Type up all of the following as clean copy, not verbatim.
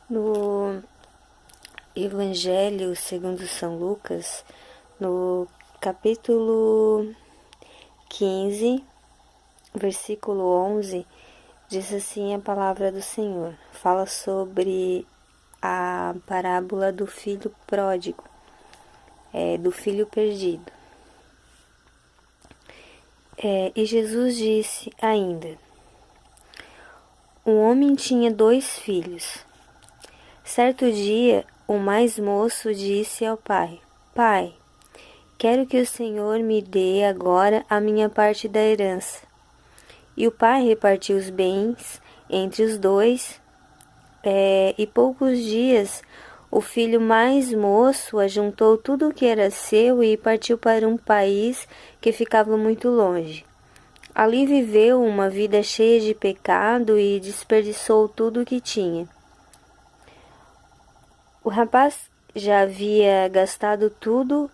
No Evangelho segundo São Lucas, no capítulo 15, versículo 11, diz assim a palavra do Senhor. Fala sobre a parábola do filho pródigo, do filho perdido. E Jesus disse ainda: um homem tinha 2 filhos. Certo dia, o mais moço disse ao pai: Pai, quero que o Senhor me dê agora a minha parte da herança. E o pai repartiu os bens entre os 2, e poucos dias o filho mais moço ajuntou tudo o que era seu e partiu para um país que ficava muito longe. Ali viveu uma vida cheia de pecado e desperdiçou tudo o que tinha. O rapaz já havia gastado tudo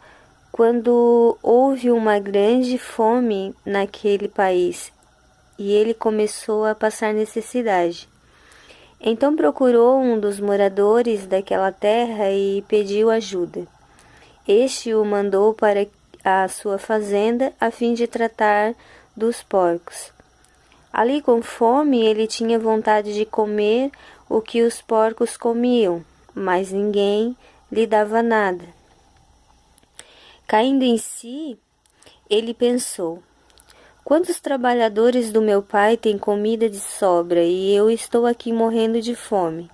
quando houve uma grande fome naquele país e ele começou a passar necessidade. Então procurou um dos moradores daquela terra e pediu ajuda. Este o mandou para a sua fazenda a fim de tratar dos porcos. Ali com fome ele tinha vontade de comer o que os porcos comiam, mas ninguém lhe dava nada. Caindo em si, ele pensou: quantos trabalhadores do meu pai têm comida de sobra e eu estou aqui morrendo de fome?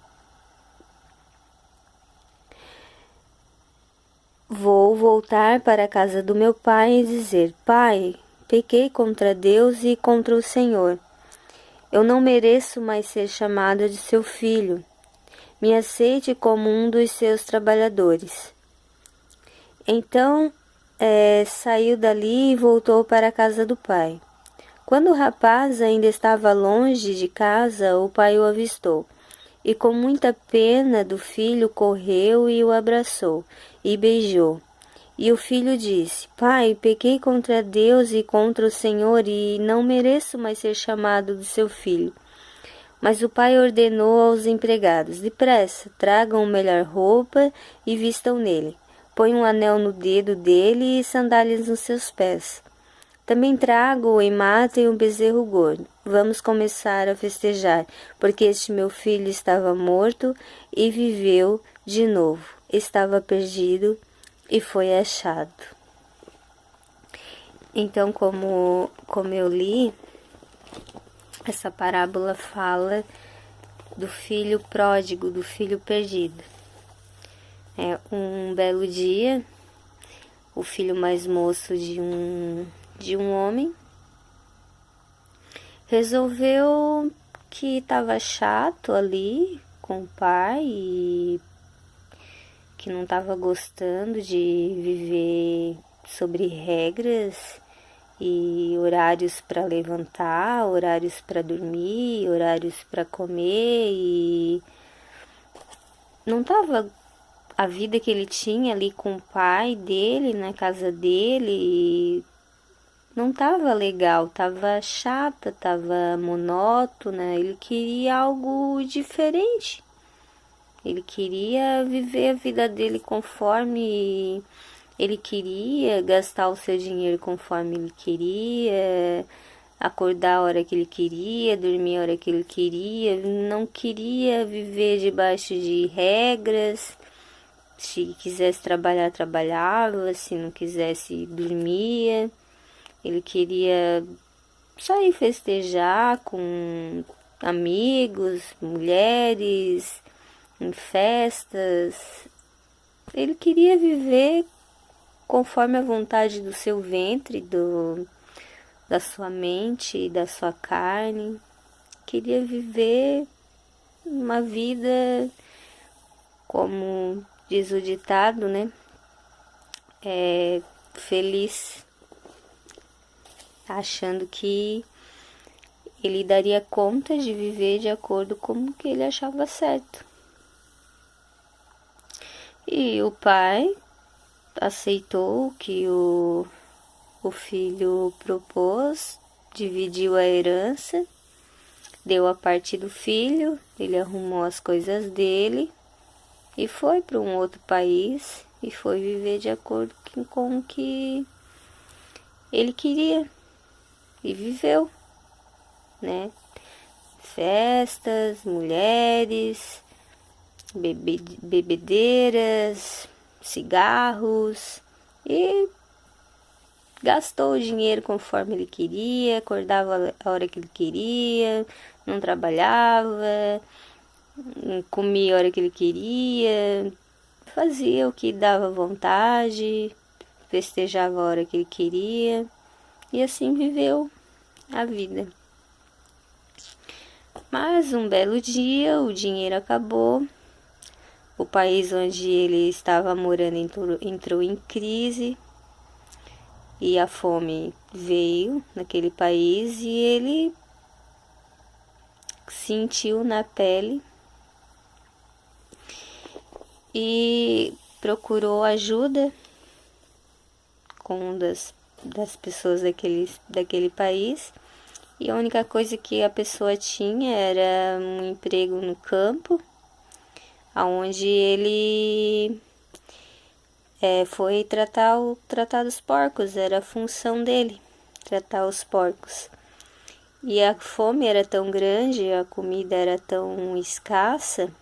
Vou voltar para a casa do meu pai e dizer: Pai, pequei contra Deus e contra o Senhor. Eu não mereço mais ser chamado de seu filho. Me aceite como um dos seus trabalhadores. Então, saiu dali e voltou para a casa do pai. Quando o rapaz ainda estava longe de casa, o pai o avistou, e com muita pena do filho correu e o abraçou, e beijou. E o filho disse: Pai, pequei contra Deus e contra o Senhor, e não mereço mais ser chamado de seu filho. Mas o pai ordenou aos empregados: depressa, tragam melhor roupa e vistam nele. Põe um anel no dedo dele e sandálias nos seus pés. Também tragam e matem um bezerro gordo. Vamos começar a festejar, porque este meu filho estava morto e viveu de novo. Estava perdido e foi achado. Então, como eu li, essa parábola fala do filho pródigo, do filho perdido. Um belo dia, o filho mais moço de um homem resolveu que estava chato ali com o pai e que não estava gostando de viver sobre regras e horários para levantar, horários para dormir, horários para comer, e não estava a vida que ele tinha ali com o pai dele, na casa dele, não estava legal, estava chata, estava monótona, ele queria algo diferente. Ele queria viver a vida dele conforme ele queria, gastar o seu dinheiro conforme ele queria, acordar a hora que ele queria, dormir a hora que ele queria, não queria viver debaixo de regras. Se quisesse trabalhar, trabalhava, se não quisesse, dormia. Ele queria sair festejar com amigos, mulheres, em festas. Ele queria viver conforme a vontade do seu ventre, da sua mente e da sua carne. Queria viver uma vida, como diz o ditado, né? Feliz, achando que ele daria conta de viver de acordo com o que ele achava certo. E o pai aceitou o que o filho propôs, dividiu a herança, deu a parte do filho, ele arrumou as coisas dele e foi para um outro país e foi viver de acordo com o que ele queria e viveu, né? Festas, mulheres, bebedeiras, cigarros e gastou o dinheiro conforme ele queria, acordava a hora que ele queria, não trabalhava, comia a hora que ele queria, fazia o que dava vontade, festejava a hora que ele queria e assim viveu a vida. Mas um belo dia o dinheiro acabou, o país onde ele estava morando entrou em crise e a fome veio naquele país e ele sentiu na pele e procurou ajuda com uma das pessoas daquele país. E a única coisa que a pessoa tinha era um emprego no campo, onde ele foi tratar dos porcos, era a função dele, tratar os porcos. E a fome era tão grande, a comida era tão escassa,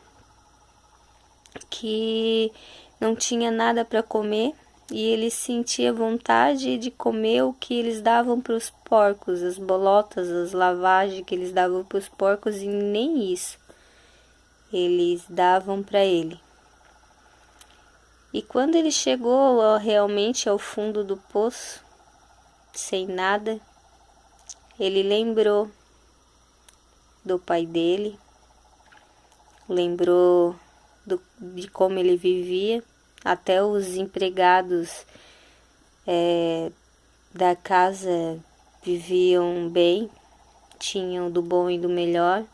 que não tinha nada para comer. E ele sentia vontade de comer o que eles davam para os porcos, as bolotas, as lavagens que eles davam para os porcos, e nem isso eles davam para ele. E quando ele chegou realmente ao fundo do poço, sem nada, ele lembrou do pai dele, lembrou de como ele vivia. Até os empregados da casa viviam bem, tinham do bom e do melhor,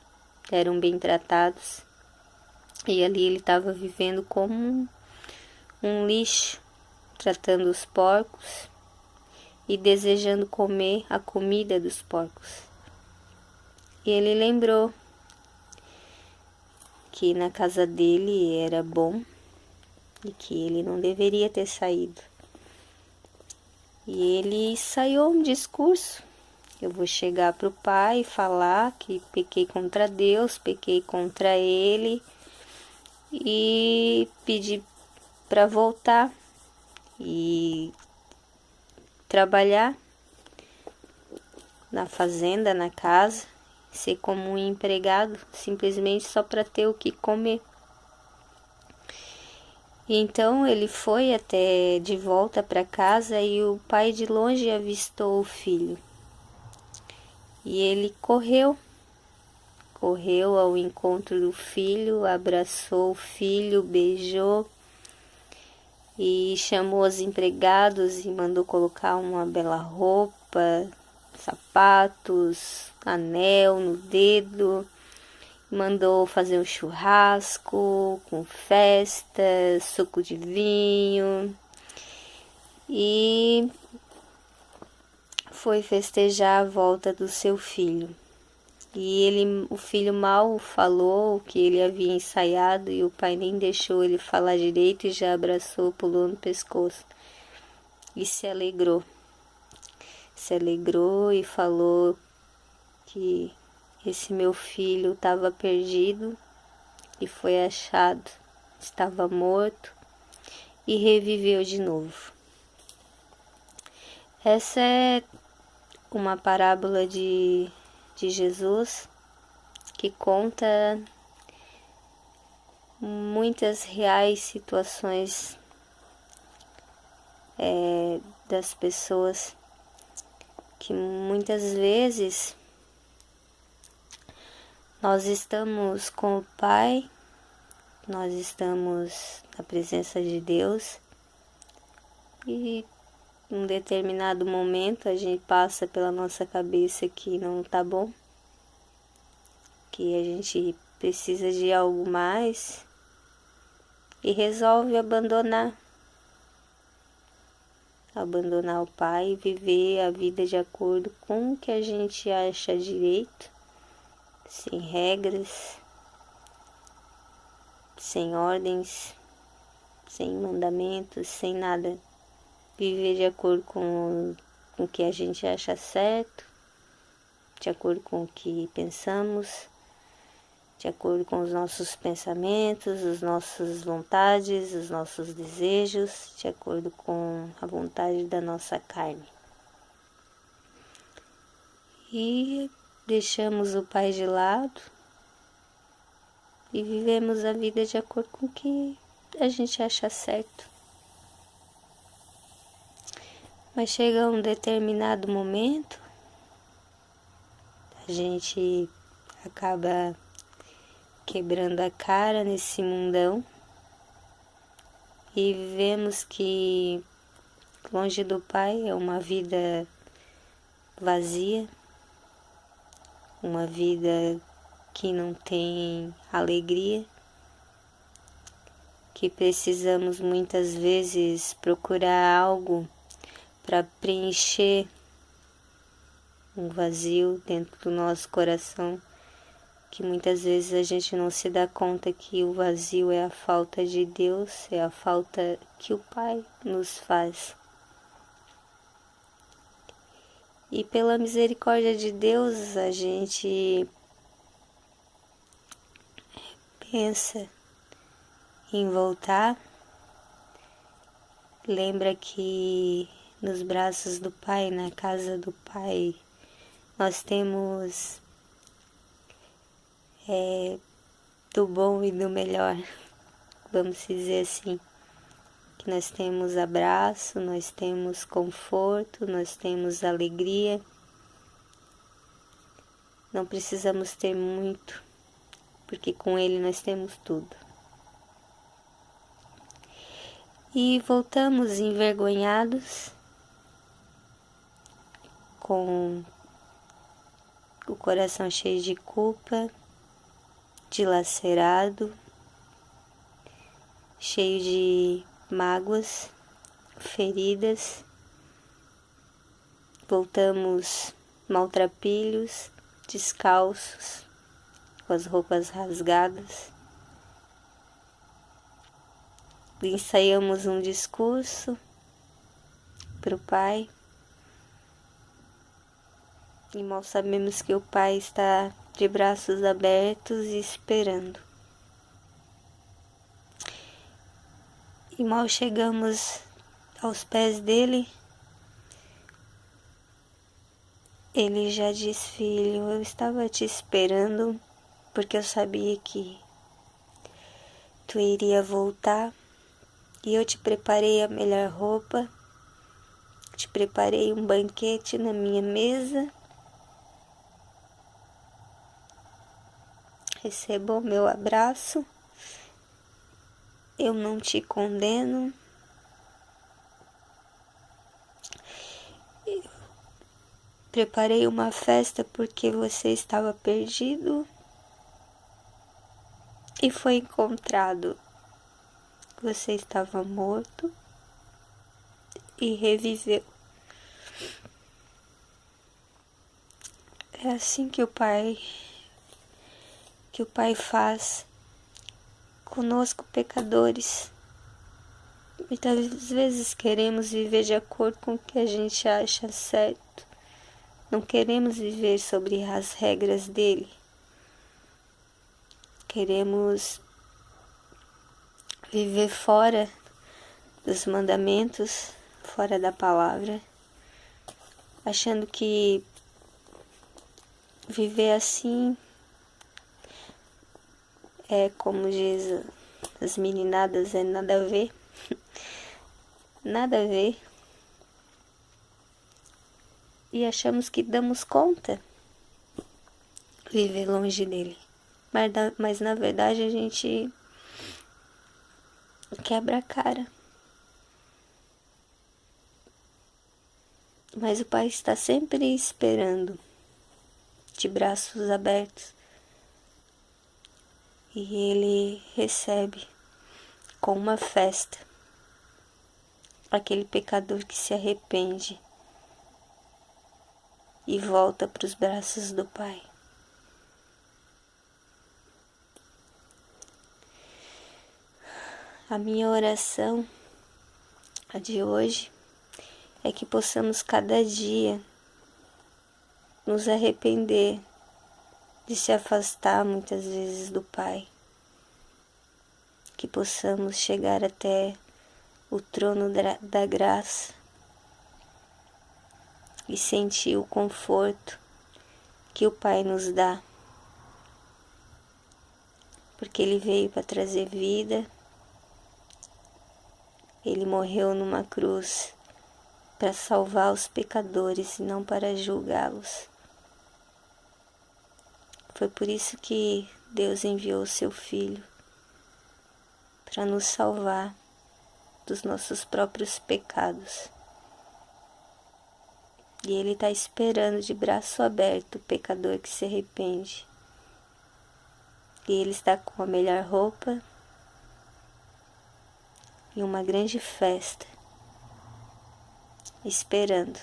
eram bem tratados. E ali ele estava vivendo como um lixo, tratando os porcos e desejando comer a comida dos porcos. E ele lembrou que na casa dele era bom e que ele não deveria ter saído. E ele ensaiou um discurso: eu vou chegar para o pai e falar que pequei contra Deus, pequei contra ele, e pedir para voltar e trabalhar na fazenda, na casa, ser como um empregado, simplesmente só para ter o que comer. E então ele foi até de volta para casa e o pai de longe avistou o filho. E ele correu ao encontro do filho, abraçou o filho, beijou e chamou os empregados e mandou colocar uma bela roupa, sapatos, anel no dedo. Mandou fazer um churrasco com festa, suco de vinho e foi festejar a volta do seu filho. E o filho mal falou o que ele havia ensaiado e o pai nem deixou ele falar direito e já abraçou, pulou no pescoço e se alegrou. Se alegrou e falou que esse meu filho estava perdido e foi achado, estava morto e reviveu de novo. Essa é uma parábola de Jesus que conta muitas reais situações das pessoas que muitas vezes nós estamos com o Pai, nós estamos na presença de Deus e em um determinado momento a gente passa pela nossa cabeça que não tá bom, que a gente precisa de algo mais e resolve abandonar o Pai e viver a vida de acordo com o que a gente acha direito, sem regras, sem ordens, sem mandamentos, sem nada. Viver de acordo com o que a gente acha certo, de acordo com o que pensamos, de acordo com os nossos pensamentos, as nossas vontades, os nossos desejos, de acordo com a vontade da nossa carne. E deixamos o Pai de lado e vivemos a vida de acordo com o que a gente acha certo. Mas chega um determinado momento, a gente acaba quebrando a cara nesse mundão e vemos que longe do Pai é uma vida vazia, uma vida que não tem alegria, que precisamos muitas vezes procurar algo para preencher um vazio dentro do nosso coração, que muitas vezes a gente não se dá conta que o vazio é a falta de Deus, é a falta que o Pai nos faz. E pela misericórdia de Deus a gente pensa em voltar, lembra que nos braços do Pai, na casa do Pai, nós temos do bom e do melhor, vamos dizer assim, que nós temos abraço, nós temos conforto, nós temos alegria, não precisamos ter muito, porque com Ele nós temos tudo. E voltamos envergonhados, com o coração cheio de culpa, dilacerado, cheio de mágoas, feridas. Voltamos maltrapilhos, descalços, com as roupas rasgadas. Ensaiamos um discurso para o Pai e mal sabemos que o Pai está de braços abertos e esperando. E mal chegamos aos pés dele, ele já diz: filho, eu estava te esperando porque eu sabia que tu iria voltar e eu te preparei a melhor roupa, te preparei um banquete na minha mesa. Receba o meu abraço, eu não te condeno, eu preparei uma festa porque você estava perdido e foi encontrado. Você estava morto e reviveu. É assim que o Pai faz conosco, pecadores. Muitas vezes queremos viver de acordo com o que a gente acha certo. Não queremos viver sobre as regras dele. Queremos viver fora dos mandamentos, fora da palavra, achando que viver assim é, como diz as meninadas, é nada a ver. Nada a ver. E achamos que damos conta viver longe dele. Mas na verdade a gente quebra a cara. Mas o Pai está sempre esperando, de braços abertos. E Ele recebe com uma festa aquele pecador que se arrepende e volta para os braços do Pai. A minha oração, a de hoje, é que possamos cada dia nos arrepender de se afastar muitas vezes do Pai. Que possamos chegar até o trono da graça e sentir o conforto que o Pai nos dá. Porque Ele veio para trazer vida, Ele morreu numa cruz para salvar os pecadores e não para julgá-los. Foi por isso que Deus enviou o seu Filho, para nos salvar dos nossos próprios pecados. E Ele está esperando de braço aberto o pecador que se arrepende. E Ele está com a melhor roupa e uma grande festa, esperando.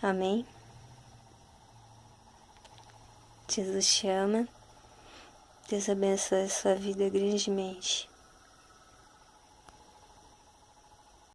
Amém? Jesus te ama. Deus abençoe a sua vida grandemente.